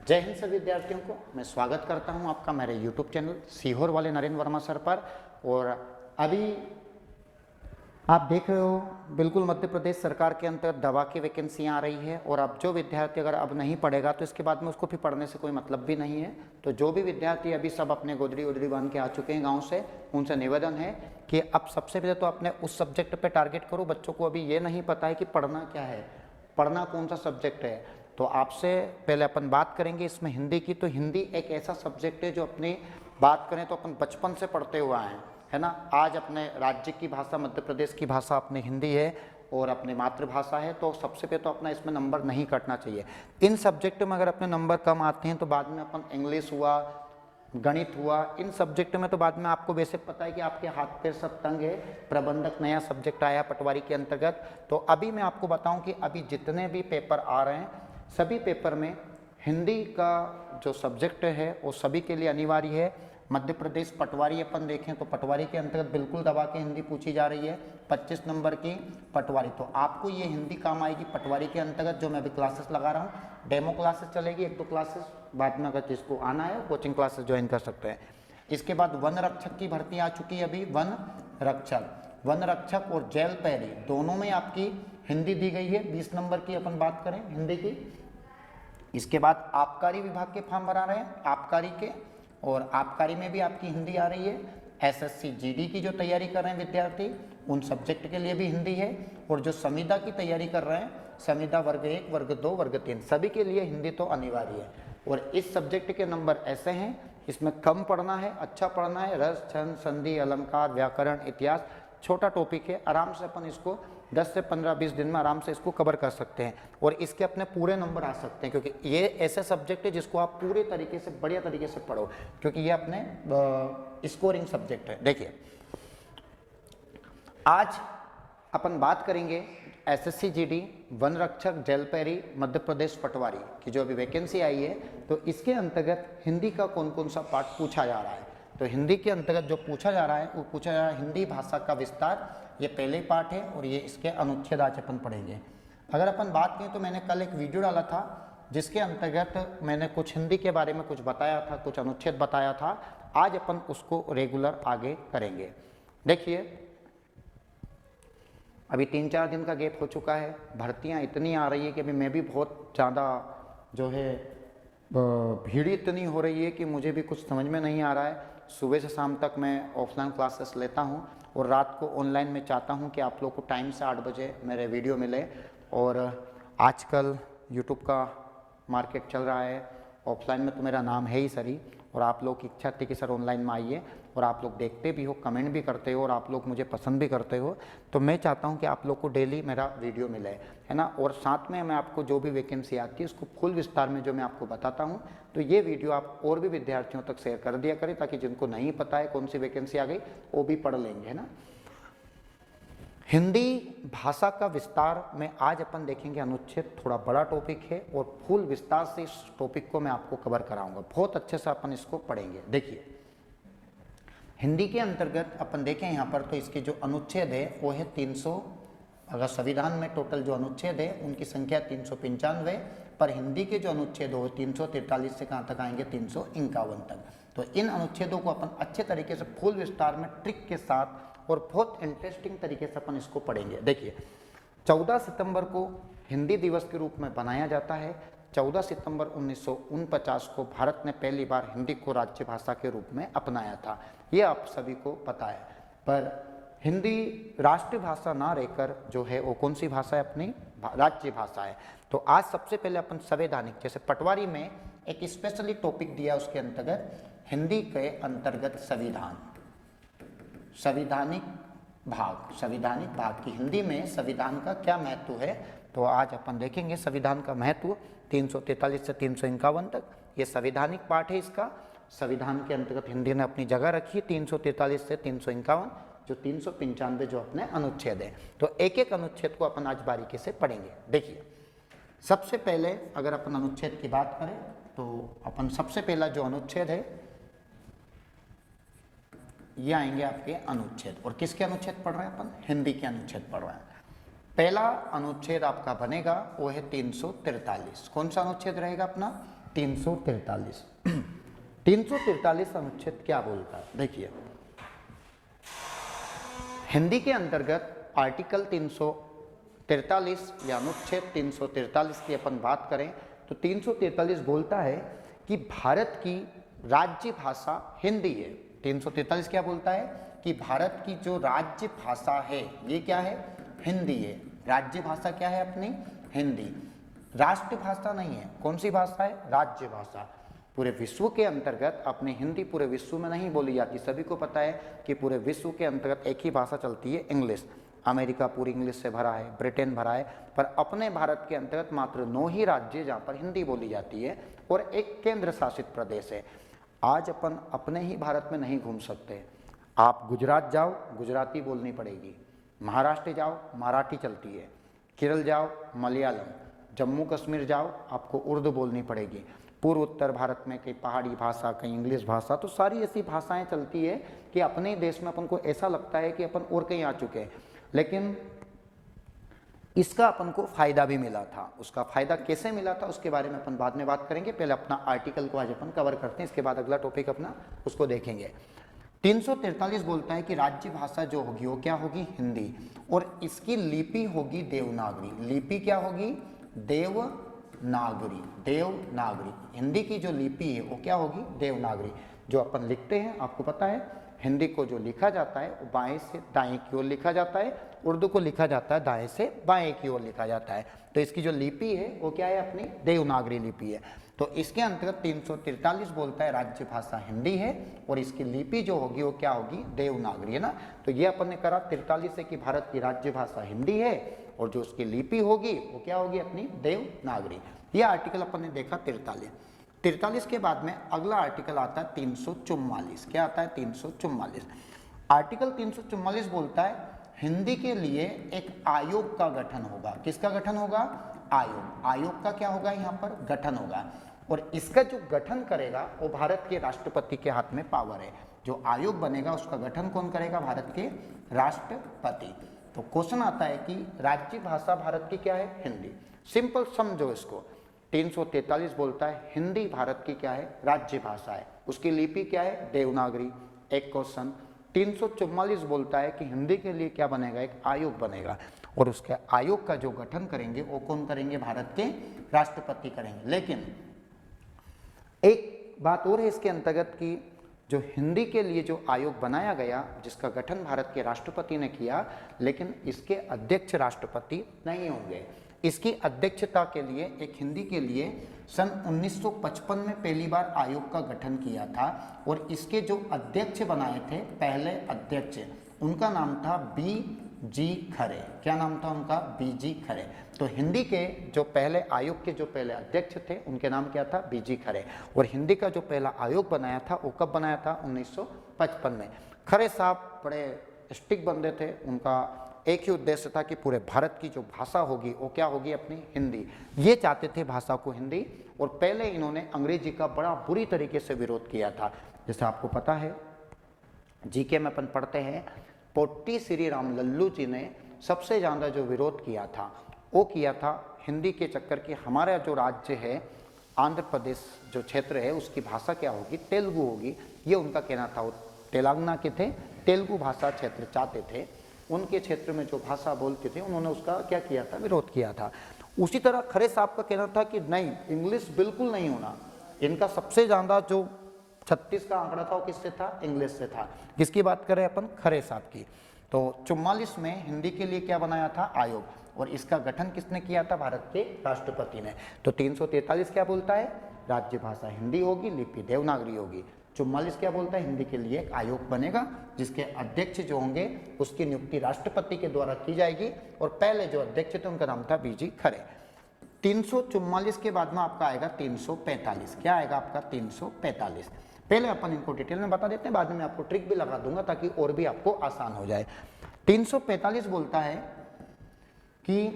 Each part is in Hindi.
जय हिंद सभी विद्यार्थियों को मैं स्वागत करता हूं आपका मेरे YouTube चैनल सीहोर वाले नरेंद्र वर्मा सर पर। और अभी आप देख रहे हो बिल्कुल मध्य प्रदेश सरकार के अंतर्गत दवा की वैकेंसियाँ आ रही है। और अब जो विद्यार्थी अगर अब नहीं पढ़ेगा तो इसके बाद में उसको फिर पढ़ने से कोई मतलब भी नहीं है। तो जो भी विद्यार्थी अभी सब अपने गोदरी उदरी बांध के आ चुके हैं गाँव से, उनसे निवेदन है कि अब सबसे पहले तो अपने उस सब्जेक्ट पर टारगेट करो। बच्चों को अभी ये नहीं पता है कि पढ़ना क्या है, पढ़ना कौन सा सब्जेक्ट है। तो आपसे पहले अपन बात करेंगे इसमें हिंदी की। तो हिंदी एक ऐसा सब्जेक्ट है जो अपनी बात करें तो अपन बचपन से पढ़ते हुए आए हैं, है ना। आज अपने राज्य की भाषा, मध्य प्रदेश की भाषा अपनी हिंदी है और अपनी मातृभाषा है। तो सबसे पहले तो अपना इसमें नंबर नहीं कटना चाहिए। इन सब्जेक्ट में अगर अपने नंबर कम आते हैं तो बाद में अपन इंग्लिश हुआ, गणित हुआ, इन सब्जेक्ट में तो बाद में आपको बेसिक पता है कि आपके हाथ पैर सब तंग है। प्रबंधक नया सब्जेक्ट आया पटवारी के अंतर्गत। तो अभी मैं आपको बताऊं कि अभी जितने भी पेपर आ रहे हैं सभी पेपर में हिंदी का जो सब्जेक्ट है वो सभी के लिए अनिवार्य है। मध्य प्रदेश पटवारी अपन देखें तो पटवारी के अंतर्गत बिल्कुल दबा के हिंदी पूछी जा रही है, 25 नंबर की पटवारी। तो आपको ये हिंदी काम आएगी पटवारी के अंतर्गत। जो मैं अभी क्लासेस लगा रहा हूँ, डेमो क्लासेस चलेगी, 1-2 क्लासेस बाद में अगर जिसको आना है कोचिंग क्लासेस ज्वाइन कर सकते हैं। इसके बाद वन रक्षक की भर्ती आ चुकी है। अभी वन रक्षक और जेल पैरी दोनों में आपकी हिंदी दी गई है। 20 नंबर की अपन बात करें हिंदी की। इसके बाद आबकारी विभाग के फॉर्म भरा रहे हैं, आबकारी के, और आबकारी में भी आपकी हिंदी आ रही है। एसएससी जीडी की जो तैयारी कर रहे हैं विद्यार्थी, उन सब्जेक्ट के लिए भी हिंदी है। और जो संविदा की तैयारी कर रहे हैं, संविदा वर्ग 1, वर्ग 2, वर्ग 3, सभी के लिए हिंदी तो अनिवार्य है। और इस सब्जेक्ट के नंबर ऐसे हैं, इसमें कम पढ़ना है, अच्छा पढ़ना है। रस, छंद, संधि, अलंकार, व्याकरण, इतिहास छोटा टॉपिक है, आराम से अपन इसको 10 से 15-20 दिन में आराम से इसको कवर कर सकते हैं और इसके अपने पूरे नंबर आ सकते हैं। क्योंकि ये ऐसे सब्जेक्ट है जिसको आप पूरे तरीके से, बढ़िया तरीके से पढ़ो, क्योंकि ये अपने स्कोरिंग सब्जेक्ट है। देखिए आज अपन बात करेंगे एसएससी जीडी, वन रक्षक, जेल पैरी, मध्य प्रदेश पटवारी की जो अभी वैकेंसी आई है। तो इसके अंतर्गत हिंदी का कौन कौन सा पार्ट पूछा जा रहा है। तो हिंदी के अंतर्गत जो पूछा जा रहा है वो पूछा जा रहा है हिंदी भाषा का विस्तार। ये पहले पार्ट है और ये इसके अनुच्छेद आज अपन पढ़ेंगे। अगर अपन बात करें तो मैंने कल एक वीडियो डाला था जिसके अंतर्गत मैंने कुछ हिंदी के बारे में कुछ बताया था, कुछ अनुच्छेद बताया था। आज अपन उसको रेगुलर आगे करेंगे। देखिए अभी 3-4 दिन का गैप हो चुका है, भर्तियां इतनी आ रही है कि अभी मैं भी बहुत ज़्यादा जो है भीड़ इतनी हो रही है कि मुझे भी कुछ समझ में नहीं आ रहा है। सुबह से शाम तक मैं ऑफलाइन क्लासेस लेता हूं और रात को ऑनलाइन में चाहता हूं कि आप लोग को टाइम से 8 बजे मेरे वीडियो मिले। और आजकल यूट्यूब का मार्केट चल रहा है, ऑफलाइन में तो मेरा नाम है ही सरी। और आप लोग की इच्छा थी कि सर ऑनलाइन में आइए, और आप लोग देखते भी हो, कमेंट भी करते हो और आप लोग मुझे पसंद भी करते हो। तो मैं चाहता हूं कि आप लोग को डेली मेरा वीडियो मिले, है ना। और साथ में मैं आपको जो भी वैकेंसी आती है उसको फुल विस्तार में जो मैं आपको बताता हूं, तो ये वीडियो आप और भी विद्यार्थियों तक शेयर कर दिया करें, ताकि जिनको नहीं पता है कौन सी वैकेंसी आ गई वो भी पढ़ लेंगे, है ना। हिंदी भाषा का विस्तार में आज अपन देखेंगे अनुच्छेद, थोड़ा बड़ा टॉपिक है और फुल विस्तार से इस टॉपिक को मैं आपको कवर कराऊंगा। बहुत अच्छे से अपन इसको पढ़ेंगे। देखिए हिंदी के अंतर्गत अपन देखें यहाँ पर तो इसके जो अनुच्छेद है वो है 300। अगर संविधान में टोटल जो अनुच्छेद है उनकी संख्या 395, पर हिंदी के जो अनुच्छेद हो 343 से कहाँ तक आएंगे, 351 तक। तो इन अनुच्छेदों को अपन अच्छे तरीके से फुल विस्तार में ट्रिक के साथ और बहुत इंटरेस्टिंग तरीके से अपन इसको पढ़ेंगे। देखिए 14 सितंबर को हिंदी दिवस के रूप में बनाया जाता है। 14 सितंबर 1949 को भारत ने पहली बार हिंदी को राज्य भाषा के रूप में अपनाया था, ये आप सभी को पता है। पर हिंदी राष्ट्रीय भाषा ना रहकर जो है वो कौन सी भाषा है, अपनी राज्य भाषा है। तो आज सबसे पहले अपन संवैधानिक, जैसे पटवारी में एक स्पेशली टॉपिक दिया उसके अंतर्गत हिंदी के अंतर्गत संविधान, संविधानिक भाग की हिंदी में संविधान का क्या महत्व है, तो आज अपन देखेंगे संविधान का महत्व 343 से 351 तक। ये संवैधानिक पार्ट है इसका। संविधान के अंतर्गत हिंदी ने अपनी जगह रखी 343 से 351, जो 395 जो अपने अनुच्छेद है। तो एक एक अनुच्छेद को अपन आज बारीकी से पढ़ेंगे। देखिए सबसे पहले अगर अपन अनुच्छेद की बात करें तो अपन सबसे पहला जो अनुच्छेद है ये आएंगे आपके अनुच्छेद। और किसके अनुच्छेद पढ़ रहे हैं अपन, हिंदी के अनुच्छेद पढ़ रहे हैं। पहला अनुच्छेद आपका बनेगा वो है 343। कौन सा अनुच्छेद रहेगा अपना, 343। 343 अनुच्छेद क्या बोलता है? देखिए, हिंदी के अंतर्गत आर्टिकल 343 या अनुच्छेद 343 की अपन बात करें तो 343 बोलता है कि भारत की राज्य भाषा हिंदी है। 343 क्या बोलता है कि भारत की जो राज्य भाषा है ये क्या है? हिंदी है। राज्य भाषा क्या है अपनी? हिंदी। राष्ट्र भाषा नहीं है। कौन सी भाषा है? राज्य भाषा। पूरे विश्व के अंतर्गत अपनी हिंदी पूरे विश्व में नहीं बोली जाती। सभी को पता है कि पूरे विश्व के अंतर्गत एक ही भाषा चलती है, इंग्लिश। अमेरिका पूरी इंग्लिश से भरा है, ब्रिटेन भरा है, पर अपने भारत के अंतर्गत मात्र 9 ही राज्य जहाँ पर हिंदी बोली जाती है और एक केंद्र शासित प्रदेश है। आज अपन अपने ही भारत में नहीं घूम सकते। आप गुजरात जाओ, गुजराती बोलनी पड़ेगी। महाराष्ट्र जाओ, मराठी चलती है। केरल जाओ, मलयालम। जम्मू कश्मीर जाओ, आपको उर्दू बोलनी पड़ेगी। पूर्व उत्तर भारत में कहीं पहाड़ी भाषा, कहीं इंग्लिश भाषा, तो सारी ऐसी भाषाएं चलती है कि अपने देश में अपन को ऐसा लगता है कि अपन और कहीं आ चुके हैं। लेकिन इसका अपन को फायदा भी मिला था। उसका फायदा कैसे मिला था उसके बारे में अपन बाद में बात करेंगे। पहले अपना आर्टिकल को आज अपन कवर करते हैं, इसके बाद अगला टॉपिक अपना उसको देखेंगे। 343 बोलता है कि राज्य भाषा जो होगी वो क्या होगी? हिंदी। और इसकी लिपि होगी देवनागरी। लिपि क्या होगी? देवनागरी। देवनागरी। हिंदी की जो लिपि है वो क्या होगी? देवनागरी। जो अपन लिखते हैं, आपको पता है हिंदी को जो लिखा जाता है वो बाएं से दाएं की ओर लिखा जाता है, उर्दू को लिखा जाता है दाएं से बाएं की ओर लिखा जाता है। तो इसकी जो लिपि है वो क्या है? अपनी देवनागरी लिपि है। तो इसके अंतर्गत 343 बोलता है राज्य भाषा हिंदी है और इसकी लिपि जो होगी वो क्या होगी? देवनागरी, है ना। तो ये अपन ने करा 43 से कि भारत की राज्य भाषा हिंदी है और जो उसकी लिपि होगी वो क्या होगी? अपनी देवनागरी। ये आर्टिकल अपन ने देखा 43 के बाद में अगला आर्टिकल आता है 344। क्या आता है? 344। आर्टिकल 344 बोलता है हिंदी के लिए एक आयोग का गठन होगा। किसका गठन होगा? आयोग। आयोग का क्या होगा? यहाँ पर गठन होगा। और इसका जो गठन करेगा वो भारत के राष्ट्रपति के हाथ में पावर है। जो आयोग बनेगा उसका गठन कौन करेगा? भारत के राष्ट्रपति। तो क्वेश्चन आता है कि राज्य भाषा भारत की क्या है? हिंदी। सिंपल समझो इसको। 343 बोलता है हिंदी भारत की क्या है? राज्य भाषा है। उसकी लिपि क्या है? देवनागरी। एक क्वेश्चन। 344 बोलता है कि हिंदी के लिए क्या बनेगा? एक आयोग बनेगा और उसके आयोग का जो गठन करेंगे वो कौन करेंगे? भारत के राष्ट्रपति करेंगे। लेकिन एक बात और है इसके अंतर्गत कि जो हिंदी के लिए जो आयोग बनाया गया जिसका गठन भारत के राष्ट्रपति ने किया, लेकिन इसके अध्यक्ष राष्ट्रपति नहीं होंगे। इसकी अध्यक्षता के लिए एक हिंदी के लिए सन 1955 में पहली बार आयोग का गठन किया था और इसके जो अध्यक्ष बनाए थे, पहले अध्यक्ष, उनका नाम था बी.जी. खरे। क्या नाम था उनका? बी.जी. खरे। तो हिंदी के जो पहले आयोग के जो पहले अध्यक्ष थे उनके नाम क्या था? बी.जी. खरे। और हिंदी का जो पहला आयोग बनाया था वो कब बनाया था? 1955 में। खरे साहब बड़े स्ट्रिक्ट बंदे थे। उनका एक ही उद्देश्य था कि पूरे भारत की जो भाषा होगी वो क्या होगी? अपनी हिंदी। ये चाहते थे भाषा को हिंदी। और पहले इन्होंने अंग्रेजी का बड़ा बुरी तरीके से विरोध किया था। जैसे आपको पता है जीके में अपन पढ़ते हैं, पोट्टी श्री राम लल्लू जी ने सबसे ज़्यादा जो विरोध किया था वो किया था हिंदी के चक्कर की। हमारा जो राज्य है आंध्र प्रदेश जो क्षेत्र है उसकी भाषा क्या होगी? तेलुगु होगी। ये उनका कहना था। वो तेलंगाना के थे, तेलुगु भाषा क्षेत्र चाहते थे। उनके क्षेत्र में जो भाषा बोलते थे उन्होंने उसका क्या किया था? विरोध किया था। उसी तरह खरे साहब का कहना था कि नहीं, इंग्लिश बिल्कुल नहीं होना। इनका सबसे ज़्यादा जो 36 का आंकड़ा था वो किससे था? इंग्लिश से था। किसकी बात करें अपन? खरे साहब की। तो 44 में हिंदी के लिए क्या बनाया था? आयोग। और इसका गठन किसने किया था? भारत के राष्ट्रपति ने। तो 343 क्या बोलता है? राज्य भाषा हिंदी होगी, लिपि देवनागरी होगी। 44 क्या बोलता है? हिंदी के लिए एक आयोग बनेगा जिसके अध्यक्ष जो होंगे उसकी नियुक्ति राष्ट्रपति के द्वारा की जाएगी और पहले जो अध्यक्ष थे उनका नाम था बी.जी. खरे। 344 के बाद में आपका आएगा 345। क्या आएगा आपका? 345। पहले अपन इनको डिटेल में बता देते हैं, बाद में मैं आपको ट्रिक भी लगा दूंगा ताकि और भी आपको आसान हो जाए। 345 बोलता है कि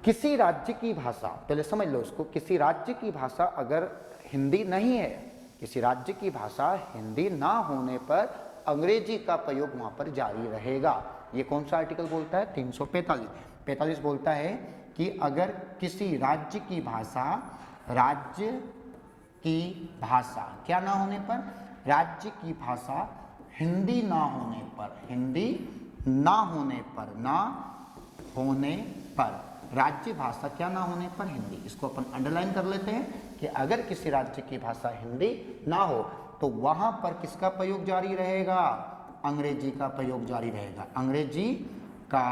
किसी राज्य की भाषा, पहले समझ लो इसको, किसी राज्य की भाषा अगर हिंदी नहीं है, किसी राज्य की भाषा हिंदी ना होने पर अंग्रेजी का प्रयोग वहां पर जारी रहेगा। ये कौन सा आर्टिकल बोलता है? 345 बोलता है कि अगर किसी राज्य की भाषा क्या ना होने पर, राज्य की भाषा हिंदी ना होने पर, राज्य भाषा क्या ना होने पर हिंदी। इसको अपन अंडरलाइन कर लेते हैं कि अगर किसी राज्य की भाषा हिंदी ना हो तो वहां पर किसका प्रयोग जारी रहेगा, अंग्रेजी का प्रयोग जारी रहेगा, अंग्रेजी का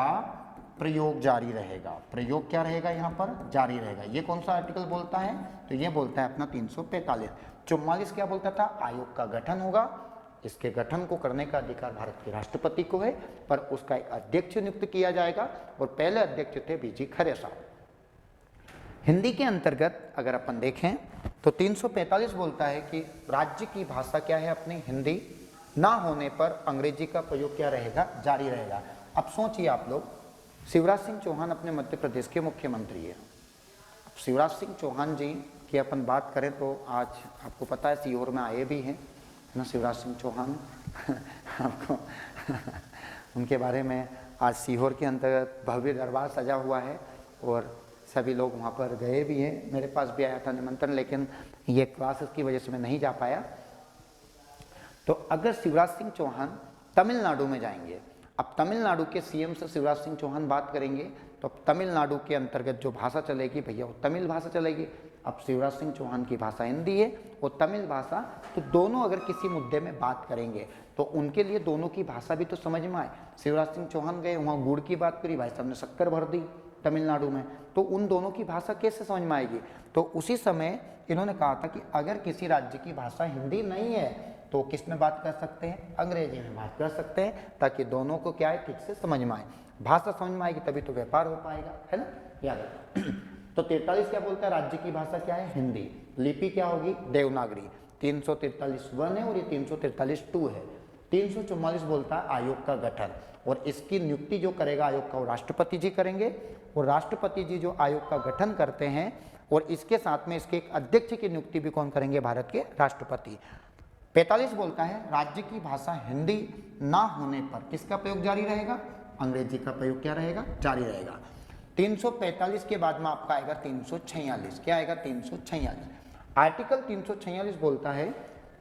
प्रयोग जारी रहेगा। प्रयोग क्या रहेगा यहाँ पर, जारी रहेगा। ये कौन सा आर्टिकल बोलता है, तो ये बोलता है अपना 345। 44 क्या बोलता था, आयोग का गठन होगा। इसके गठन को करने का अधिकार भारत के राष्ट्रपति को है, पर उसका एक अध्यक्ष नियुक्त किया जाएगा और पहले अध्यक्ष थे बीजी खरे साहब। हिंदी के अंतर्गत अगर अपन देखें तो 345 बोलता है कि राज्य की भाषा क्या है अपनी हिंदी, ना होने पर अंग्रेजी का प्रयोग क्या रहेगा, जारी रहेगा। अब सोचिए आप लोग, शिवराज सिंह चौहान अपने मध्य प्रदेश के मुख्यमंत्री है। शिवराज सिंह चौहान जी की अपन बात करें तो आज आपको पता है सीहोर में आए भी हैं ना शिवराज सिंह चौहान आपको उनके बारे में आज सीहोर के अंतर्गत भव्य दरबार सजा हुआ है और सभी लोग वहाँ पर गए भी हैं। मेरे पास भी आया था निमंत्रण, लेकिन ये क्लासेस की वजह से मैं नहीं जा पाया। तो अगर शिवराज सिंह चौहान तमिलनाडु में जाएंगे, अब तमिलनाडु के सीएम से शिवराज सिंह चौहान बात करेंगे तो तमिलनाडु के अंतर्गत जो भाषा चलेगी भैया वो तमिल भाषा चलेगी। अब शिवराज सिंह चौहान की भाषा हिंदी है और तमिल भाषा, तो दोनों अगर किसी मुद्दे में बात करेंगे तो उनके लिए दोनों की भाषा भी तो समझ में आए। शिवराज सिंह चौहान गए वहाँ गुड़ की बात करी, भाई साहब ने शक्कर भर दी तमिलनाडु में, तो उन दोनों की भाषा कैसे समझ में आएगी। तो उसी समय इन्होंने कहा था कि अगर किसी राज्य की भाषा हिंदी नहीं है तो किस में बात कर सकते हैं, अंग्रेजी में बात कर सकते हैं, ताकि दोनों को क्या है ठीक से समझ में आए। भाषा समझ में आएगी तभी तो व्यापार हो पाएगा, है ना, याद रखो। तो 43 क्या बोलता है, राज्य की भाषा क्या है, हिंदी। लिपि क्या होगी, देवनागरी। 343 1 है और ये 343 2 है। 344 बोलता है आयोग का गठन, और इसकी नियुक्ति जो करेगा आयोग का वो राष्ट्रपति जी करेंगे, और राष्ट्रपति जी जो आयोग का गठन करते हैं और इसके साथ में इसके एक अध्यक्ष की नियुक्ति भी कौन करेंगे, भारत के राष्ट्रपति। 45 बोलता है राज्य की भाषा हिंदी ना होने पर किसका प्रयोग जारी रहेगा, अंग्रेजी का प्रयोग क्या रहेगा, जारी रहेगा। 345 के बाद में आपका आएगा 346। क्या आएगा, 346। आर्टिकल 346 बोलता है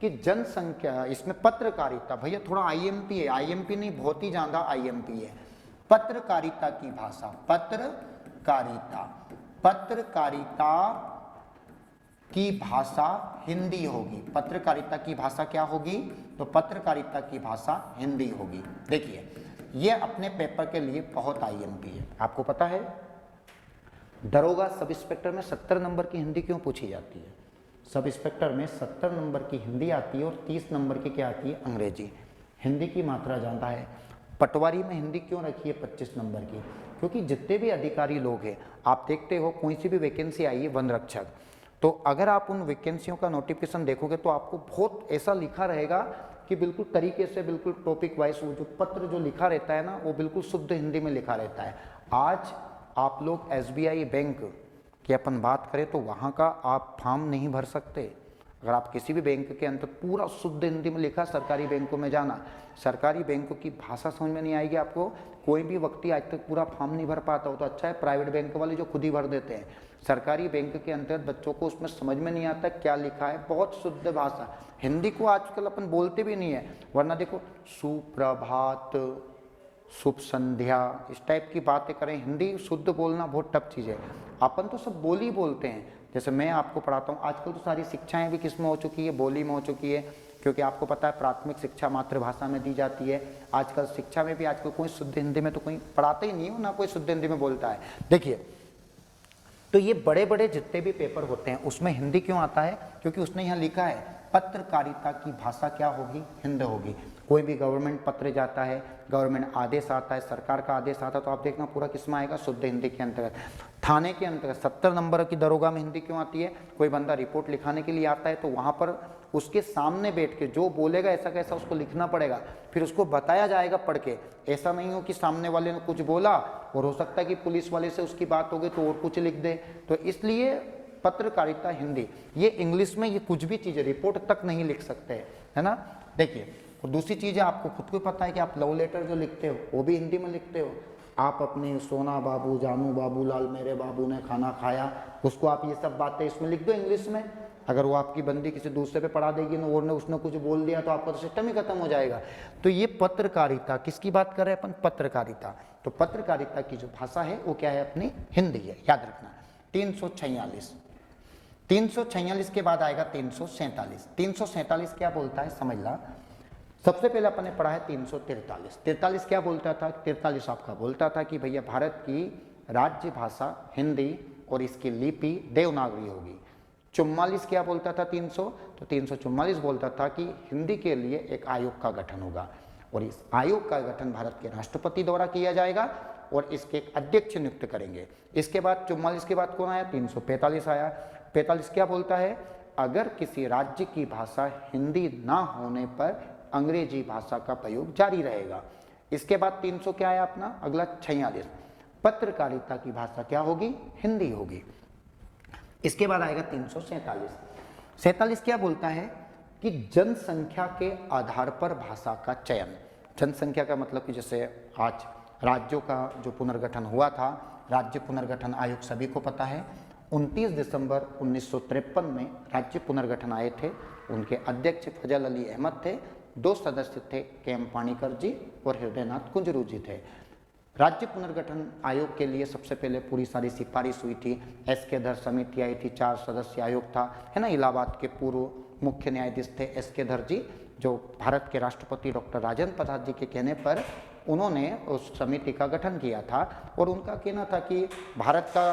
कि जनसंख्या, इसमें पत्रकारिता, भैया थोड़ा आईएमपी है, आईएमपी नहीं बहुत ही ज्यादा आईएमपी है। पत्रकारिता की भाषा, पत्रकारिता की भाषा हिंदी होगी। पत्रकारिता की भाषा क्या होगी, तो पत्रकारिता की भाषा हिंदी होगी। देखिए ये अपने पेपर के लिए बहुत आईएमपी है। आपको पता है दरोगा सब इंस्पेक्टर में 70 नंबर की हिंदी क्यों पूछी जाती है, सब इंस्पेक्टर में 70 नंबर की हिंदी आती है और 30 नंबर की क्या आती है, अंग्रेजी। हिंदी की मात्रा ज़्यादा है। पटवारी में हिंदी क्यों रखी है 25 नंबर की, क्योंकि जितने भी अधिकारी लोग हैं, आप देखते हो कोई सी भी वैकेंसी आई है वन रक्षक, तो अगर आप उन वैकेंसियों का नोटिफिकेशन देखोगे तो आपको बहुत ऐसा लिखा रहेगा कि बिल्कुल तरीके से, बिल्कुल टॉपिक वाइज, वो जो पत्र जो लिखा रहता है ना वो बिल्कुल शुद्ध हिंदी में लिखा रहता है। आज आप लोग एसबीआई बैंक की अपन बात करें तो वहाँ का आप फॉर्म नहीं भर सकते। अगर आप किसी भी बैंक के अंदर पूरा शुद्ध हिंदी में लिखा, सरकारी बैंकों में जाना, सरकारी बैंकों की भाषा समझ में नहीं आएगी आपको। कोई भी व्यक्ति आज तक पूरा फॉर्म नहीं भर पाता हो तो अच्छा है प्राइवेट बैंक वाले जो खुद ही भर देते हैं। सरकारी बैंक के अंतर्गत बच्चों को उसमें समझ में नहीं आता क्या लिखा है। बहुत शुद्ध भाषा, हिंदी को आजकल अपन बोलते भी नहीं है, वरना देखो सुप्रभात, शुभ संध्या, इस टाइप की बातें करें। हिंदी शुद्ध बोलना बहुत टफ चीज़ है। अपन तो सब बोली बोलते हैं। जैसे मैं आपको पढ़ाता हूँ, आजकल तो सारी शिक्षाएं भी किस में हो चुकी है, बोली में हो चुकी है, क्योंकि आपको पता है प्राथमिक शिक्षा मातृभाषा में दी जाती है। आजकल शिक्षा में भी आजकल कोई शुद्ध हिंदी में तो कोई पढ़ाता ही नहीं हो, ना कोई शुद्ध हिंदी में बोलता है। देखिए तो ये बड़े बड़े जितने भी पेपर होते हैं उसमें हिंदी क्यों आता है, क्योंकि उसने यहाँ लिखा है पत्रकारिता की भाषा क्या होगी, हिंदी होगी। कोई भी गवर्नमेंट पत्र जाता है, गवर्नमेंट आदेश आता है, सरकार का आदेश आता है, तो आप देखना पूरा किस में आएगा, शुद्ध हिंदी के अंतर्गत। थाने के अंतर्गत 70 नंबर की दरोगा में हिंदी क्यों आती है, कोई बंदा रिपोर्ट लिखाने के लिए आता है तो वहाँ पर उसके सामने बैठ के जो बोलेगा ऐसा कैसा उसको लिखना पड़ेगा, फिर उसको बताया जाएगा पढ़ के। ऐसा नहीं हो कि सामने वाले ने कुछ बोला और हो सकता है कि पुलिस वाले से उसकी बात हो गई तो और कुछ लिख दे। तो इसलिए पत्रकारिता हिंदी, ये इंग्लिश में ये कुछ भी चीज़ें रिपोर्ट तक नहीं लिख सकते, है ना। देखिए और दूसरी चीज़ है, आपको खुद को पता है कि आप लव लेटर जो लिखते हो वो भी हिंदी में लिखते हो, आप अपने सोना बाबू, जानू बाबू, लाल मेरे बाबू ने खाना खाया, उसको आप ये सब बातें इसमें लिख दो इंग्लिश में। अगर वो आपकी बंदी किसी दूसरे पे पढ़ा देगी ना, और ने उसने कुछ बोल दिया तो आपका तो सिस्टम ही खत्म हो जाएगा। तो ये पत्रकारिता, किसकी बात कर रहे हैं अपन? पत्रकारिता। तो पत्रकारिता की जो भाषा है वो क्या है? अपनी हिंदी है, याद रखना। 346, 346 के बाद आएगा 347। 347 क्या बोलता है समझ ला। सबसे पहले अपन ने पढ़ा है 343। 43 क्या बोलता था? 43 आपका बोलता था कि भैया भारत की राज्य भाषा हिंदी और इसकी लिपि देवनागरी होगी। 44 क्या बोलता था? 300, तो 344 बोलता था कि हिंदी के लिए एक आयोग का गठन होगा, और इस आयोग का गठन भारत के राष्ट्रपति द्वारा किया जाएगा और इसके एक अध्यक्ष नियुक्त करेंगे। इसके बाद 44 के बाद कौन आया? 345 आया। 45 क्या बोलता है? अगर किसी राज्य की भाषा हिंदी ना होने पर अंग्रेजी भाषा का प्रयोग जारी रहेगा। इसके बाद 300 क्या आया अपना अगला? 46, पत्रकारिता की भाषा क्या होगी? हिंदी होगी। इसके बाद आएगा 347। 47 क्या बोलता है कि जनसंख्या के आधार पर भाषा का चयन। जनसंख्या का मतलब कि जैसे आज राज्यों का जो पुनर्गठन हुआ था, राज्य पुनर्गठन आयोग सभी को पता है, 29 दिसंबर 1953 में राज्य पुनर्गठन आए थे। उनके अध्यक्ष फजल अली अहमद थे। 2 सदस्य थे, के.एम. पाणिकर जी और हृदयनाथ कुंजरू जी थे। राज्य पुनर्गठन आयोग के लिए सबसे पहले पूरी सारी सिफारिश हुई थी। एस.के. धर समिति आई थी, 4 सदस्य आयोग था, है ना। इलाहाबाद के पूर्व मुख्य न्यायाधीश थे एस.के. धर जी, जो भारत के राष्ट्रपति डॉक्टर राजेंद्र प्रसाद जी के कहने पर उन्होंने उस समिति का गठन किया था। और उनका कहना था कि भारत का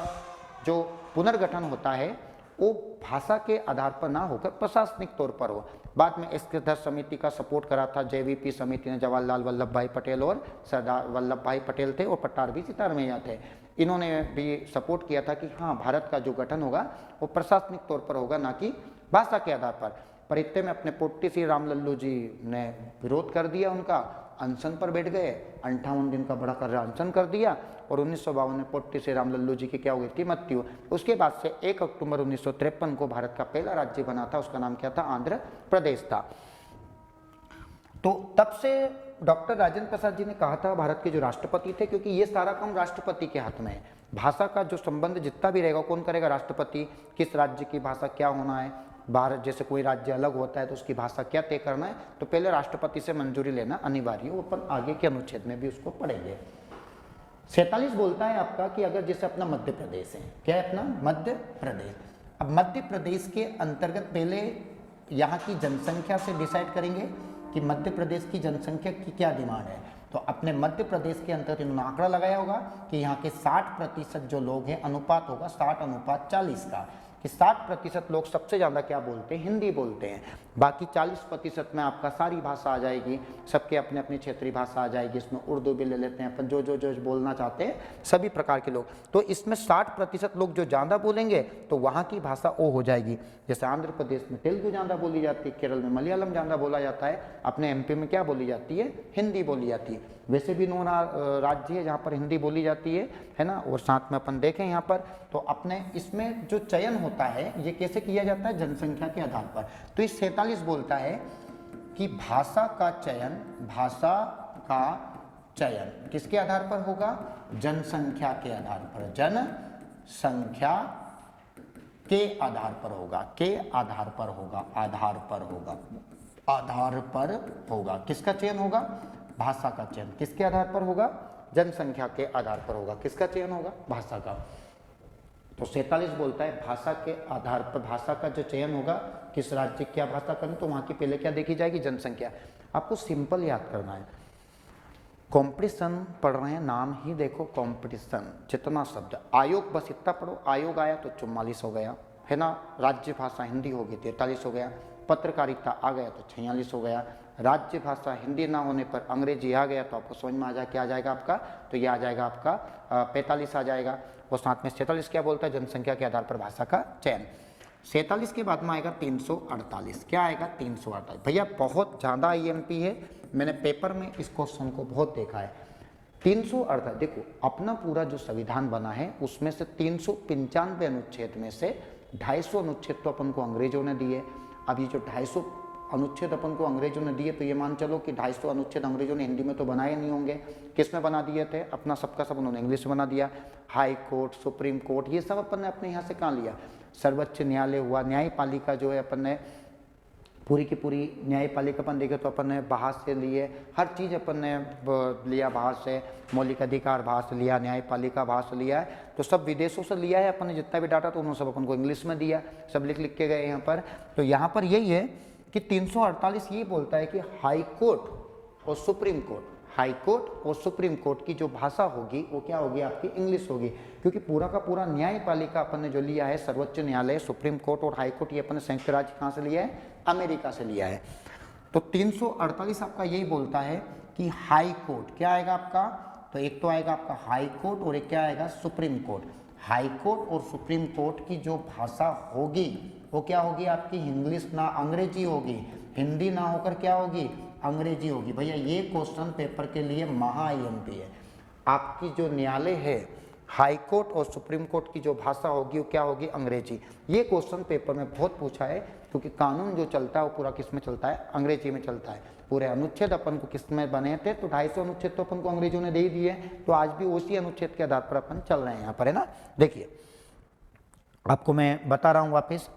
जो पुनर्गठन होता है वो भाषा के आधार पर ना होकर प्रशासनिक तौर पर हो। बाद में एस.के. धर समिति का सपोर्ट करा था जे.वी.पी. समिति ने, जवाहरलाल वल्लभ भाई पटेल और सरदार वल्लभ भाई पटेल थे, और पट्टाभी सितारमैया थे। इन्होंने भी सपोर्ट किया था कि हाँ, भारत का जो गठन होगा वो प्रशासनिक तौर पर होगा, ना कि भाषा के आधार पर इतने में अपने पोट्टी श्री राम लल्लू जी ने विरोध कर दिया, उनका अनशन पर बैठ गए। 58 दिन का बड़ा कर अनशन कर दिया, और 1952 में पोट्टी श्री राम लल्लू जी की क्या हो गई थी? मृत्यु। उसके बाद से 1 अक्टूबर 1953 को भारत का पहला राज्य बना था, उसका नाम क्या था? आंध्र प्रदेश था। तो तब से डॉक्टर राजेंद्र प्रसाद जी ने कहा था, भारत के जो राष्ट्रपति थे, क्योंकि ये सारा काम राष्ट्रपति के हाथ में है, भाषा का जो संबंध जितना भी रहेगा कौन करेगा? राष्ट्रपति। किस राज्य की भाषा क्या होना है, भारत जैसे कोई राज्य अलग होता है तो उसकी भाषा क्या तय करना है, तो पहले राष्ट्रपति से मंजूरी लेना अनिवार्य है। वो अपन आगे के अनुच्छेद में भी उसको पढ़ेंगे। 47 बोलता है आपका कि अगर जैसे अपना मध्य प्रदेश है, क्या है अपना? मध्य प्रदेश। अब मध्य प्रदेश के अंतर्गत पहले यहाँ की जनसंख्या से डिसाइड करेंगे कि मध्य प्रदेश की जनसंख्या की क्या डिमांड है। तो अपने मध्य प्रदेश के अंतर्गत इन्होंने आंकड़ा लगाया होगा कि यहाँ के 60% जो लोग हैं, अनुपात होगा 60:40 का, कि 60% लोग सबसे ज़्यादा क्या बोलते हैं? हिंदी बोलते हैं। बाकी 40% में आपका सारी भाषा आ जाएगी, सबके अपने अपनी क्षेत्रीय भाषा आ जाएगी। इसमें उर्दू भी ले लेते हैं अपन, जो जो जो बोलना चाहते हैं सभी प्रकार के लोग। तो इसमें 60% लोग जो ज़्यादा बोलेंगे तो वहाँ की भाषा वो हो जाएगी। जैसे आंध्र प्रदेश में तेलुगु ज़्यादा बोली जाती है, केरल में मलयालम ज़्यादा बोला जाता है, अपने एमपी में क्या बोली जाती है? हिंदी बोली जाती है। वैसे भी 9 राज्य है जहाँ पर हिंदी बोली जाती है ना। और साथ में अपन देखें यहाँ पर, तो अपने इसमें जो चयन होता है ये कैसे किया जाता है? जनसंख्या के आधार पर। तो इस 47 बोलता है कि भाषा का चयन किसके आधार पर होगा? जनसंख्या के आधार पर। जनसंख्या के आधार पर होगा, आधार पर होगा। किसका चयन होगा? भाषा का चयन किसके आधार पर होगा? जनसंख्या के आधार पर होगा। किसका चयन होगा? भाषा का। तो 47 बोलता है भाषा के आधार पर भाषा का जो चयन होगा, किस राज्य क्या भाषा करें तो वहाँ की पहले क्या देखी जाएगी? जनसंख्या। आपको सिंपल याद करना है, कंपटीशन पढ़ रहे हैं, नाम ही देखो कंपटीशन, जितना शब्द आयोग बस इतना पढ़ो। आयोग आया तो 44 हो गया, है ना। राज्य भाषा हिंदी होगी 43 हो गया। पत्रकारिता आ गया तो 46 हो गया। राज्य भाषा हिंदी ना होने पर अंग्रेजी आ गया तो आपको समझ में आ जाए क्या आ जाएगा आपका? तो ये आ जाएगा आपका 45 आ जाएगा। और साथ में 47 क्या बोलता है? जनसंख्या के आधार पर भाषा का चयन। 47 के बाद में आएगा 348। क्या आएगा? 348। भैया बहुत ज़्यादा IMP है, मैंने पेपर में इस क्वेश्चन को बहुत देखा है। 348 देखो, अपना पूरा जो संविधान बना है उसमें से 395 अनुच्छेद में से 250 अनुच्छेद तो अपन को अंग्रेजों ने दिए। अब ये जो 250 अनुच्छेद अपन को अंग्रेजों ने दिए, तो ये मान चलो कि 250 अनुच्छेद अंग्रेजों ने हिंदी में तो बनाए नहीं होंगे, किस में बना दिए थे, अपना सबका सब उन्होंने इंग्लिश में बना दिया। हाई कोर्ट, सुप्रीम कोर्ट, ये सब अपन ने अपने यहाँ से कहाँ लिया, सर्वोच्च न्यायालय हुआ, न्यायपालिका जो है अपन ने पूरी की पूरी न्यायपालिका अपन देखे तो अपन ने बाहर से लिए, हर चीज़ अपन ने लिया बाहर से, मौलिक अधिकार बाहर से लिया, न्यायपालिका बाहर से लिया है, तो सब विदेशों से लिया है अपन ने जितना भी डाटा, तो उन्होंने सब अपन को इंग्लिश में दिया, सब लिख लिख के गए यहाँ पर। तो यहाँ पर यही है कि 348 ये बोलता है कि हाई कोर्ट और सुप्रीम कोर्ट, हाई कोर्ट और सुप्रीम कोर्ट की जो भाषा होगी वो क्या होगी, आपकी इंग्लिश होगी, क्योंकि पूरा का पूरा न्यायपालिका अपन ने जो लिया है, सर्वोच्च न्यायालय, सुप्रीम कोर्ट और हाई कोर्ट, ये अपन ने संयुक्त राज्य कहाँ से लिया है, अमेरिका से लिया है। तो 348 आपका यही बोलता है कि हाई कोर्ट क्या आएगा आपका, तो एक तो आएगा आपका हाई कोर्ट और एक क्या आएगा, सुप्रीम कोर्ट। हाई कोर्ट और सुप्रीम कोर्ट की जो भाषा होगी वो क्या होगी आपकी, इंग्लिश ना अंग्रेजी होगी, हिंदी ना होकर क्या होगी, अंग्रेजी होगी। भैया ये क्वेश्चन पेपर के लिए महा IMP है। आपकी जो न्यायालय है, हाई कोर्ट और सुप्रीम कोर्ट की जो भाषा होगी वो क्या होगी, अंग्रेजी। ये क्वेश्चन पेपर में बहुत पूछा है, क्योंकि कानून जो चलता है वो पूरा किस में चलता है, अंग्रेजी में चलता है। पूरे अनुच्छेद अपन को किस में बने थे, तो 250 अनुच्छेद तो अपन को अंग्रेजों ने दे ही दिए, तो आज भी उसी अनुच्छेद के आधार पर अपन चल रहे हैं यहाँ पर, है ना। देखिए आपको मैं बता रहा हूँ वापस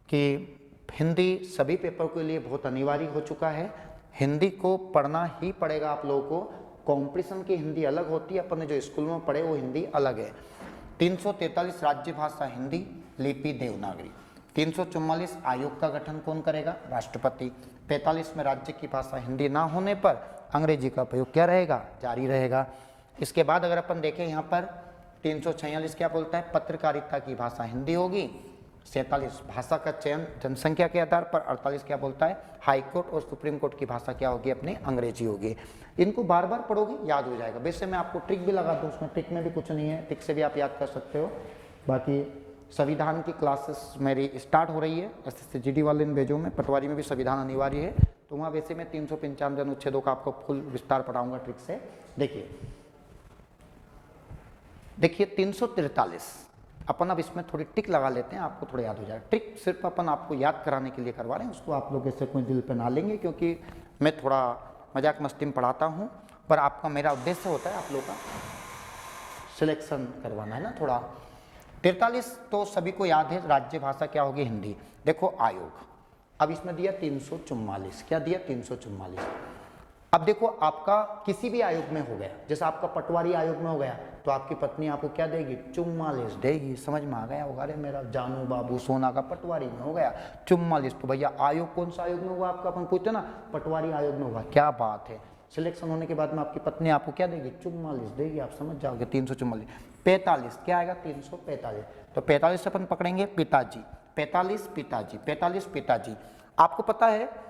कि हिंदी सभी पेपर के लिए बहुत अनिवार्य हो चुका है, हिंदी को पढ़ना ही पड़ेगा आप लोगों को। कंपटीशन की हिंदी अलग होती है, अपन ने जो स्कूल में पढ़े वो हिंदी अलग है। 343 राज्य भाषा हिंदी, लिपि देवनागरी। 344 आयोग का गठन कौन करेगा, राष्ट्रपति। 45 में राज्य की भाषा हिंदी ना होने पर अंग्रेजी का प्रयोग क्या रहेगा, जारी रहेगा। इसके बाद अगर अपन देखें यहाँ पर 346 क्या बोलता है, पत्रकारिता की भाषा हिंदी होगी। 47 भाषा का चयन जनसंख्या के आधार पर। 48 क्या बोलता है, हाई कोर्ट और सुप्रीम कोर्ट की भाषा क्या होगी, अपनी अंग्रेजी होगी। इनको बार बार पढ़ोगे याद हो जाएगा। वैसे मैं आपको ट्रिक भी लगा दूँ, उसमें ट्रिक में भी कुछ नहीं है, ट्रिक से भी आप याद कर सकते हो। बाकी संविधान की क्लासेस मेरी स्टार्ट हो रही है, SSC GD वाले इन भेजों में, पटवारी में भी संविधान अनिवार्य है, तो वहाँ वैसे मैं 395 अनुच्छेदों का आपको फुल विस्तार पढ़ाऊंगा ट्रिक से। देखिए 343 अपन अब इसमें थोड़ी टिक लगा लेते हैं, आपको थोड़ा याद हो जाएगा। ट्रिक सिर्फ अपन आपको याद कराने के लिए करवा रहे हैं, उसको आप लोग ऐसे कोई दिल पे ना लेंगे, क्योंकि मैं थोड़ा मजाक मस्ती में पढ़ाता हूँ, पर आपका मेरा उद्देश्य होता है आप लोग का सिलेक्शन करवाना, है ना थोड़ा। 43 तो सभी को याद है, राज्य भाषा क्या होगी, हिंदी। देखो आयोग, अब इसमें दिया 344, क्या दिया 344। अब देखो आपका किसी भी आयोग में हो गया, जैसे आपका पटवारी आयोग में हो गया, तो आपकी पत्नी आपको क्या देगी, 44 देगी। समझ में आ गया होगा, अरे मेरा जानू बाबू सोना का पटवारी में हो गया 44। तो भैया आयोग कौन सा आयोग में हुआ आपका, अपन पूछते ना, पटवारी आयोग में होगा। क्या बात है, सिलेक्शन होने के बाद में आपकी पत्नी आपको क्या देगी, 44 देगी, आप समझ जाओगे 344। 45 क्या आएगा, 345। तो 45 से अपन पकड़ेंगे पिताजी, 45 पिताजी, 45 पिताजी। आपको पता है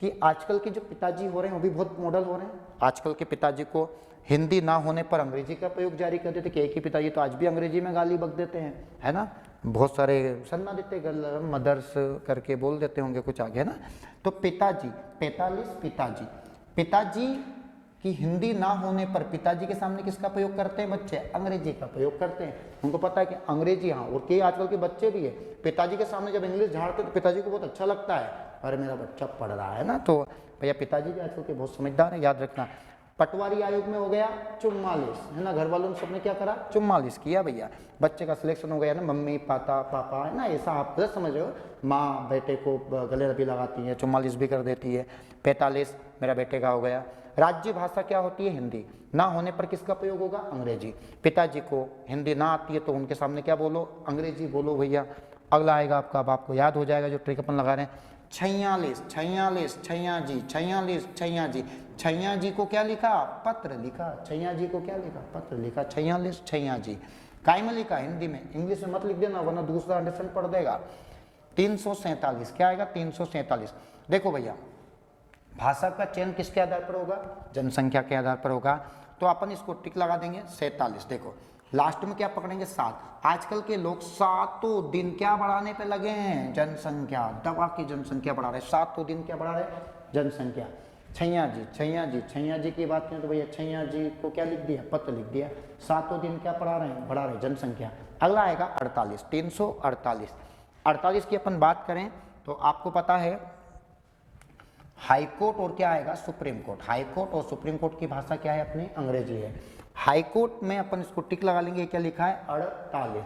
कि आजकल के जो पिताजी हो रहे हैं वो भी बहुत मॉडल हो रहे हैं। आजकल के पिताजी को हिंदी ना होने पर अंग्रेजी का प्रयोग जारी कर देते, कि एक ही पिताजी तो आज भी अंग्रेजी में गाली बक देते हैं, है ना। बहुत सारे सन्ना देते, मदर्स करके बोल देते होंगे कुछ आगे, है ना। तो पिताजी 45 पिताजी, पिताजी की हिंदी ना होने पर पिताजी के सामने किसका प्रयोग करते हैं बच्चे, अंग्रेजी का प्रयोग करते हैं। उनको पता है कि अंग्रेजी, हाँ, और कई आजकल के बच्चे भी है, पिताजी के सामने जब इंग्लिश झाड़ते तो पिताजी को बहुत अच्छा लगता है, अरे मेरा बच्चा पढ़ रहा है ना। तो भैया पिताजी भी आजकल के बहुत समझदार है, याद रखना। पटवारी आयोग में हो गया 44, है ना, घर वालों ने सबने क्या करा, 44 किया भैया। बच्चे का सिलेक्शन हो गया ना, मम्मी पापा, है ना, ऐसा आप गलत समझ रहे हो। माँ बेटे को गले रबी लगाती है, 44 भी कर देती है। 45 मेरा बेटे का हो गया। राज्य भाषा क्या होती है, हिंदी। ना होने पर किसका प्रयोग होगा, अंग्रेजी। पिताजी को हिंदी ना आती है तो उनके सामने क्या बोलो, अंग्रेजी बोलो भैया। अगला आएगा आपका, अब आपको याद हो जाएगा जो ट्रिक अपन लगा रहे हैं। 46 छैयाजी, 46 छैयाजी। छैयाजी को क्या लिखा, पत्र लिखा। छैयाजी को क्या लिखा, पत्र लिखा। 46 छैयाजी काय में लिखा, हिंदी में, इंग्लिश में मत लिख देना वरना दूसरा अंडरस्टैंड पढ़ देगा। 347 क्या आएगा, 347। देखो भैया भाषा का चयन किसके आधार पर होगा, जनसंख्या के आधार पर होगा, तो अपन इसको टिक लगा देंगे 47। देखो लास्ट में क्या पकड़ेंगे, 7। आजकल के लोग 7 दिन क्या बढ़ाने पे लगे हैं, जनसंख्या, दवा की जनसंख्या बढ़ा रहे, 7 दिन क्या बढ़ा रहे, जनसंख्या। छैयाजी की बात करें तो भैया छैयाजी को क्या लिख दिया, पत्र लिख दिया। 7 दिन क्या बढ़ा रहे हैं, जनसंख्या। अगला आएगा 48, 348। 48 की अपन बात करें तो आपको पता है हाई कोर्ट और क्या आएगा, सुप्रीम कोर्ट। हाई कोर्ट और सुप्रीम कोर्ट की भाषा क्या है अपनी, अंग्रेजी है। हाई कोर्ट में अपन इसको टिक लगा लेंगे, क्या लिखा है 48।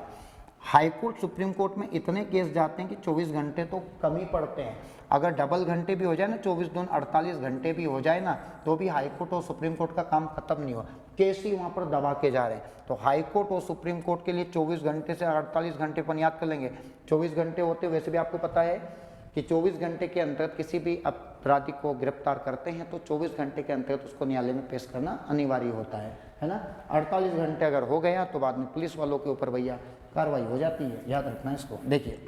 हाई कोर्ट सुप्रीम कोर्ट में इतने केस जाते हैं कि 24 घंटे तो कम ही पड़ते हैं। अगर डबल घंटे भी हो जाए ना, 24 दून 48 घंटे भी हो जाए ना, तो भी हाई कोर्ट और सुप्रीम कोर्ट का काम खत्म नहीं हुआ, केस ही वहाँ पर दबा के जा रहे हैं। तो हाई कोर्ट और सुप्रीम कोर्ट के लिए 24 घंटे से 48 घंटे पर याद कर लेंगे। 24 घंटे होते, वैसे भी आपको पता है कि 24 घंटे के अंतर्गत किसी भी अपराधी को गिरफ्तार करते हैं तो 24 घंटे के अंतर्गत उसको न्यायालय में पेश करना अनिवार्य होता है ना। 48 घंटे अगर हो गया तो बाद में पुलिस वालों के ऊपर भैया कार्रवाई हो जाती है, याद रखना इसको। देखिए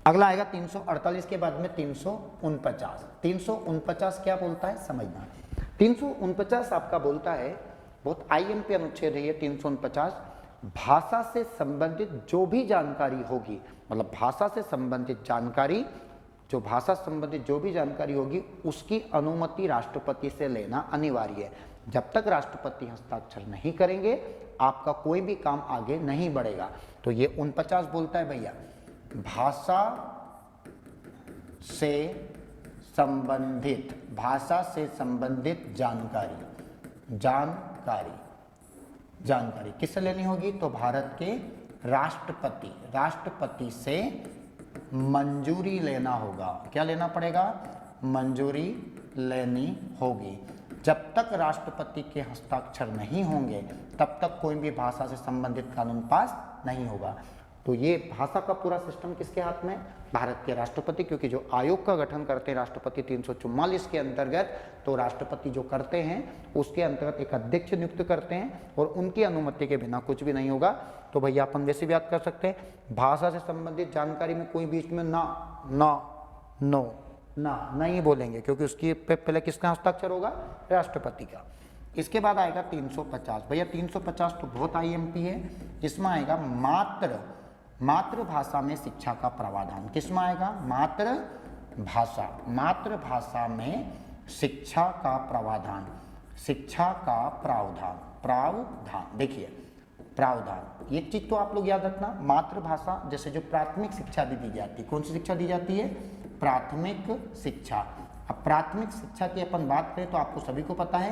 अगला आएगा 348 के बाद में 349। 349 क्या बोलता है समझना। 349 आपका बोलता है, बहुत आईएमपी अनुच्छेद है ये 349, भाषा से संबंधित जो भी जानकारी होगी, मतलब भाषा से संबंधित जानकारी, जो भाषा संबंधित जो भी जानकारी होगी उसकी अनुमति राष्ट्रपति से लेना अनिवार्य है। जब तक राष्ट्रपति हस्ताक्षर नहीं करेंगे आपका कोई भी काम आगे नहीं बढ़ेगा। तो ये 49 बोलता है भैया, भाषा से संबंधित, भाषा से संबंधित जानकारी, जानकारी किससे लेनी होगी, तो भारत के राष्ट्रपति से मंजूरी लेना होगा। क्या लेना पड़ेगा, मंजूरी लेनी होगी। जब तक राष्ट्रपति के हस्ताक्षर नहीं होंगे तब तक कोई भी भाषा से संबंधित कानून पास नहीं होगा। तो ये भाषा का पूरा सिस्टम किसके हाथ में, भारत के राष्ट्रपति, क्योंकि जो आयोग का गठन करते हैं राष्ट्रपति 344 के अंतर्गत, तो राष्ट्रपति जो करते हैं उसके अंतर्गत एक अध्यक्ष नियुक्त करते हैं और उनकी अनुमति के बिना कुछ भी नहीं होगा। तो भैया अपन वैसे भी याद कर सकते हैं, भाषा से संबंधित जानकारी में कोई बीच में ना नहीं बोलेंगे, क्योंकि उसकी पहले किसका हस्ताक्षर होगा, राष्ट्रपति का। इसके बाद आएगा 350। भैया 350 तो बहुत आईएमपी है। इसमें आएगा मातृभाषा में शिक्षा का प्रावधान। किसमें आएगा, मातृभाषा में शिक्षा का प्रावधान, प्रावधान। देखिए प्रावधान, एक चीज तो आप लोग याद रखना, मातृभाषा जैसे जो प्राथमिक शिक्षा भी दी जाती है, कौन सी शिक्षा दी जाती है, प्राथमिक शिक्षा। अब प्राथमिक शिक्षा की अपन बात करें तो आपको सभी को पता है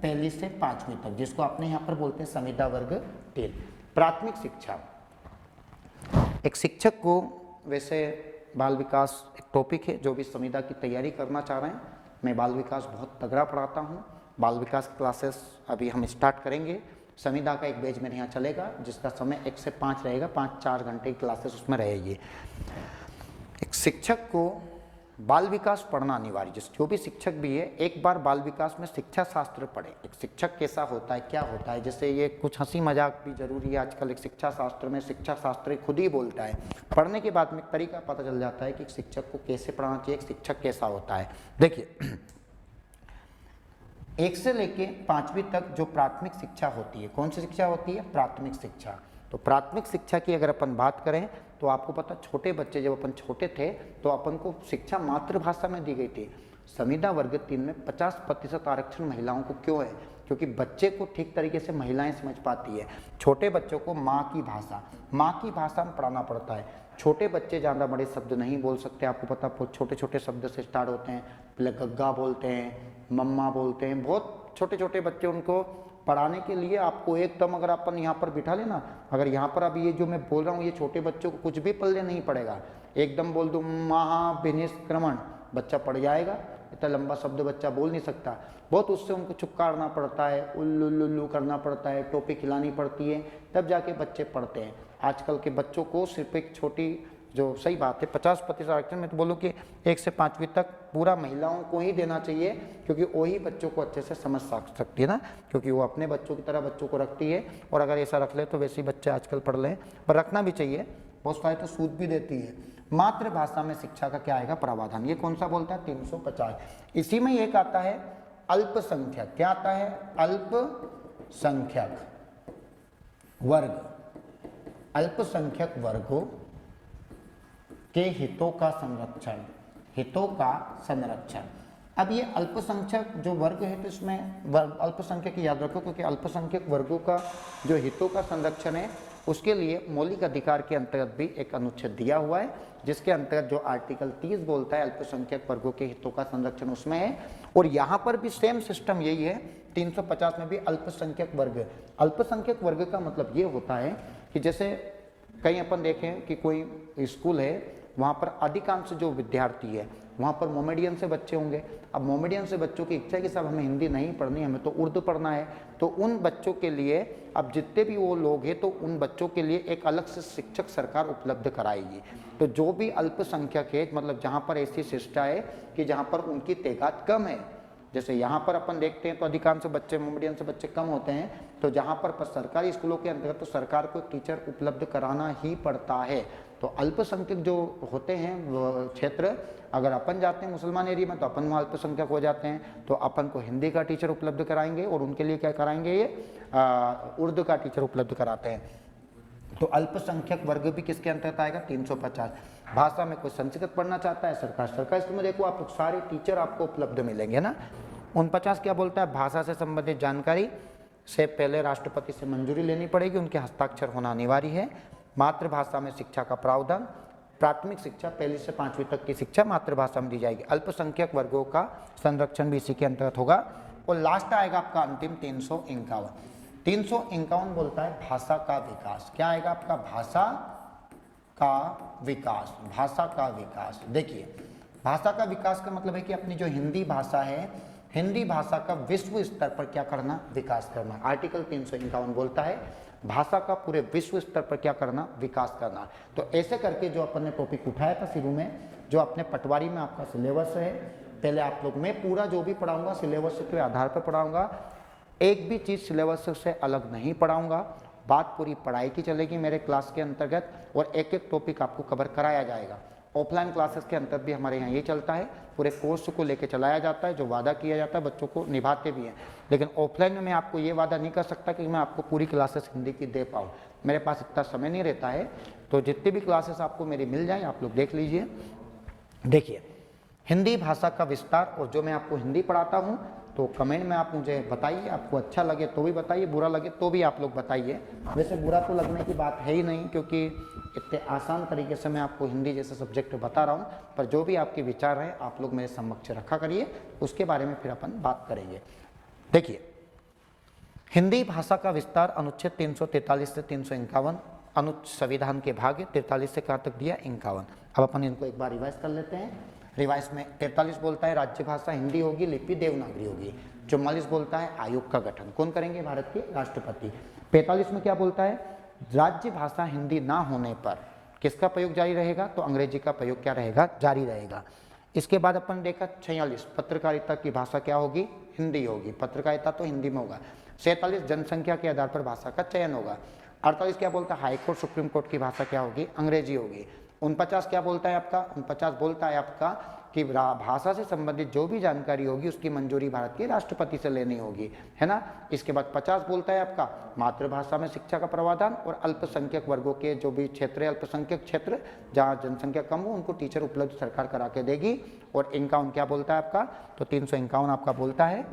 1 से 5वीं तक, जिसको अपने यहाँ पर बोलते हैं संविदा वर्ग 3। प्राथमिक शिक्षा, एक शिक्षक को, वैसे बाल विकास एक टॉपिक है, जो भी संविदा की तैयारी करना चाह रहे हैं, मैं बाल विकास बहुत तगड़ा पढ़ाता हूँ। बाल विकास क्लासेस अभी हम स्टार्ट करेंगे। संविदा का एक बैच मेरे यहाँ चलेगा जिसका समय 1 से 5 रहेगा, 5-4 घंटे की क्लासेस उसमें रहेगी। एक शिक्षक को बाल विकास पढ़ना अनिवार्य, जो भी शिक्षक भी है एक बार बाल विकास में शिक्षा शास्त्र पढ़े। एक शिक्षक कैसा होता है, क्या होता है, जैसे ये कुछ हंसी मजाक भी जरूरी है आजकल। एक शिक्षा शास्त्र में शिक्षा शास्त्री खुद ही बोलता है, पढ़ने के बाद में एक तरीका पता चल जाता है कि एक शिक्षक को कैसे पढ़ाना चाहिए, एक शिक्षक कैसा होता है। देखिए 1 से लेके 5वीं तक जो प्राथमिक शिक्षा होती है, कौन सी शिक्षा होती है, प्राथमिक शिक्षा। तो प्राथमिक शिक्षा की अगर अपन बात करें तो आपको पता, छोटे बच्चे जब अपन छोटे थे तो अपन को शिक्षा मातृभाषा में दी गई थी। संविदा वर्ग 3 में 50% आरक्षण महिलाओं को क्यों है, क्योंकि बच्चे को ठीक तरीके से महिलाएं समझ पाती है। छोटे बच्चों को माँ की भाषा में पढ़ाना पड़ता है। छोटे बच्चे ज़्यादा बड़े शब्द नहीं बोल सकते, आपको पता, बहुत छोटे छोटे शब्द से स्टार्ट होते हैं। पहले गग्गा बोलते हैं, मम्मा बोलते हैं, बहुत छोटे छोटे बच्चे। उनको पढ़ाने के लिए आपको एकदम, अगर अपन यहाँ पर बिठा लेना, अगर यहाँ पर अभी ये जो मैं बोल रहा हूँ ये छोटे बच्चों को कुछ भी पढ़ने नहीं पड़ेगा, एकदम बोल दूँ महाभिनिष्क्रमण, बच्चा पढ़ जाएगा। इतना लंबा शब्द बच्चा बोल नहीं सकता, बहुत उससे उनको चुपकारना पड़ता है, उल्लू करना पड़ता है, टोपी खिलानी पड़ती है, तब जाके बच्चे पढ़ते हैं। आजकल के बच्चों को सिर्फ एक छोटी, जो सही बात है 50% आरक्षण, में तो बोलूँ कि 1 से 5वीं तक पूरा महिलाओं को ही देना चाहिए, क्योंकि वही बच्चों को अच्छे से समझ सकती है ना, क्योंकि वो अपने बच्चों की तरह बच्चों को रखती है। और अगर ऐसा रख ले तो वैसे ही बच्चे आजकल पढ़ लें, पर रखना भी चाहिए, बहुत सारे तो सूद भी देती है। मातृभाषा में शिक्षा का क्या आएगा, प्रावधान। ये कौन सा बोलता है, 350। इसी में एक आता है अल्पसंख्यक। क्या आता है, अल्पसंख्यक वर्ग, अल्पसंख्यक वर्गों के हितों का संरक्षण। अब ये अल्पसंख्यक जो वर्ग है, तो इसमें अल्पसंख्यक याद रखो, क्योंकि अल्पसंख्यक वर्गों का जो हितों का संरक्षण है उसके लिए मौलिक अधिकार के अंतर्गत भी एक अनुच्छेद दिया हुआ है, जिसके अंतर्गत जो आर्टिकल 30 बोलता है अल्पसंख्यक वर्गों के हितों का संरक्षण उसमें है। और यहाँ पर भी सेम सिस्टम यही है, 350 में भी अल्पसंख्यक वर्ग। अल्पसंख्यक वर्ग का मतलब ये होता है कि जैसे कहीं अपन देखें कि कोई स्कूल है, वहाँ पर अधिकांश जो विद्यार्थी है वहाँ पर मोमेडियन से बच्चे होंगे। अब मोमेडियन से बच्चों की इच्छा है कि साहब हमें हिंदी नहीं पढ़नी, हमें तो उर्दू पढ़ना है, तो उन बच्चों के लिए अब जितने भी वो लोग हैं तो उन बच्चों के लिए एक अलग से शिक्षक सरकार उपलब्ध कराएगी। तो जो भी अल्पसंख्यक है, मतलब जहाँ पर ऐसी शिष्टा है कि जहाँ पर उनकी तादाद कम है, जैसे यहाँ पर अपन देखते हैं तो अधिकांश बच्चे मोमेडियन से बच्चे कम होते हैं, तो जहाँ पर सरकारी स्कूलों के अंतर्गत तो सरकार को टीचर उपलब्ध कराना ही पड़ता है। तो अल्पसंख्यक जो होते हैं क्षेत्र, अगर अपन जाते हैं मुसलमान एरिया में तो अपन वहाँ अल्पसंख्यक हो जाते हैं, तो अपन को हिंदी का टीचर उपलब्ध कराएंगे और उनके लिए क्या कराएंगे, ये उर्दू का टीचर उपलब्ध कराते हैं। तो अल्पसंख्यक वर्ग भी किसके अंतर्गत आएगा, 350। भाषा में कोई संस्कृत पढ़ना चाहता है, सरकारी स्कूल में देखो आप सारे टीचर आपको उपलब्ध मिलेंगे ना। 49 क्या बोलता है, भाषा से संबंधित जानकारी से पहले राष्ट्रपति से मंजूरी लेनी पड़ेगी, उनके हस्ताक्षर होना अनिवार्य है। मातृभाषा में शिक्षा का प्रावधान, प्राथमिक शिक्षा 1 से 5वीं तक की शिक्षा मातृभाषा में दी जाएगी। अल्पसंख्यक वर्गों का संरक्षण भी इसी के अंतर्गत होगा। और लास्ट आएगा आपका अंतिम 351। 351 बोलता है भाषा का विकास। क्या आएगा आपका, भाषा का विकास। भाषा का विकास, देखिए भाषा का विकास का मतलब है कि अपनी जो हिंदी भाषा है, हिंदी भाषा का विश्व स्तर पर क्या करना, विकास करना। आर्टिकल 351 बोलता है भाषा का पूरे विश्व स्तर पर क्या करना, विकास करना। तो ऐसे करके जो अपन ने टॉपिक उठाया था शुरू में, जो अपने पटवारी में आपका सिलेबस है, पहले आप लोग, मैं पूरा जो भी पढ़ाऊंगा सिलेबस के आधार पर पढ़ाऊंगा, एक भी चीज़ सिलेबस से अलग नहीं पढ़ाऊंगा। बात पूरी पढ़ाई की चलेगी मेरे क्लास के अंतर्गत, और एक एक टॉपिक आपको कवर कराया जाएगा। ऑफलाइन क्लासेस के अंतर्गत भी हमारे यहाँ ये चलता है, पूरे कोर्स को लेके चलाया जाता है, जो वादा किया जाता है बच्चों को निभाते भी हैं। लेकिन ऑफलाइन में मैं आपको ये वादा नहीं कर सकता कि मैं आपको पूरी क्लासेस हिंदी की दे पाऊँ, मेरे पास इतना समय नहीं रहता है। तो जितनी भी क्लासेस आपको मेरी मिल जाए आप लोग देख लीजिए। देखिए हिंदी भाषा का विस्तार, और जो मैं आपको हिंदी पढ़ाता हूँ तो कमेंट में आप मुझे बताइए, आपको अच्छा लगे तो भी बताइए, बुरा लगे तो भी आप लोग बताइए। वैसे बुरा तो लगने की बात है ही नहीं, क्योंकि इतने आसान तरीके से मैं आपको हिंदी जैसे सब्जेक्ट बता रहा हूँ। पर जो भी आपके विचार हैं आप लोग मेरे समक्ष रखा करिए, उसके बारे में फिर अपन बात करेंगे। देखिए हिंदी भाषा का विस्तार अनुच्छेद 343 से 351 संविधान के भाग 43 से कहाँ तक दिया, 51। अब अपन इनको एक बार रिवाइज कर लेते हैं। रिवाइज में 43 बोलता है राज्य भाषा हिंदी होगी, लिपि देवनागरी होगी। 44 बोलता है आयोग का गठन कौन करेंगे, भारत के राष्ट्रपति। 45 में क्या बोलता है, राज्य भाषा हिंदी ना होने पर किसका प्रयोग जारी रहेगा, तो अंग्रेजी का प्रयोग क्या रहेगा, जारी रहेगा। इसके बाद अपन देखा 46 पत्रकारिता की भाषा क्या होगी, हिंदी होगी, पत्रकारिता तो हिंदी में होगा। 47 जनसंख्या के आधार पर भाषा का चयन होगा। 48 क्या बोलता है, हाईकोर्ट सुप्रीम कोर्ट की भाषा क्या होगी, अंग्रेजी होगी। 49 क्या बोलता है आपका, 49 बोलता है आपका कि भाषा से संबंधित जो भी जानकारी होगी उसकी मंजूरी भारत के राष्ट्रपति से लेनी होगी, है ना। इसके बाद 50 बोलता है आपका मातृभाषा में शिक्षा का प्रावधान, और अल्पसंख्यक वर्गों के जो भी क्षेत्र है, अल्पसंख्यक क्षेत्र जहाँ जनसंख्या कम हो उनको टीचर उपलब्ध सरकार करा के देगी। और 51 क्या बोलता है आपका, तो 351 आपका बोलता है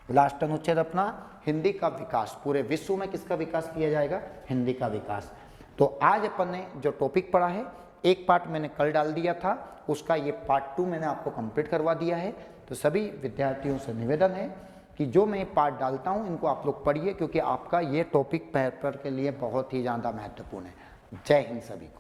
लास्ट अनुच्छेद अपना हिंदी का विकास, पूरे विश्व में किसका विकास किया जाएगा, हिंदी का विकास। तो आज अपन ने जो टॉपिक पढ़ा है, एक पार्ट मैंने कल डाल दिया था, उसका ये पार्ट 2 मैंने आपको कंप्लीट करवा दिया है। तो सभी विद्यार्थियों से निवेदन है कि जो मैं पार्ट डालता हूँ इनको आप लोग पढ़िए, क्योंकि आपका ये टॉपिक पेपर के लिए बहुत ही ज़्यादा महत्वपूर्ण है। जय हिंद सभी को।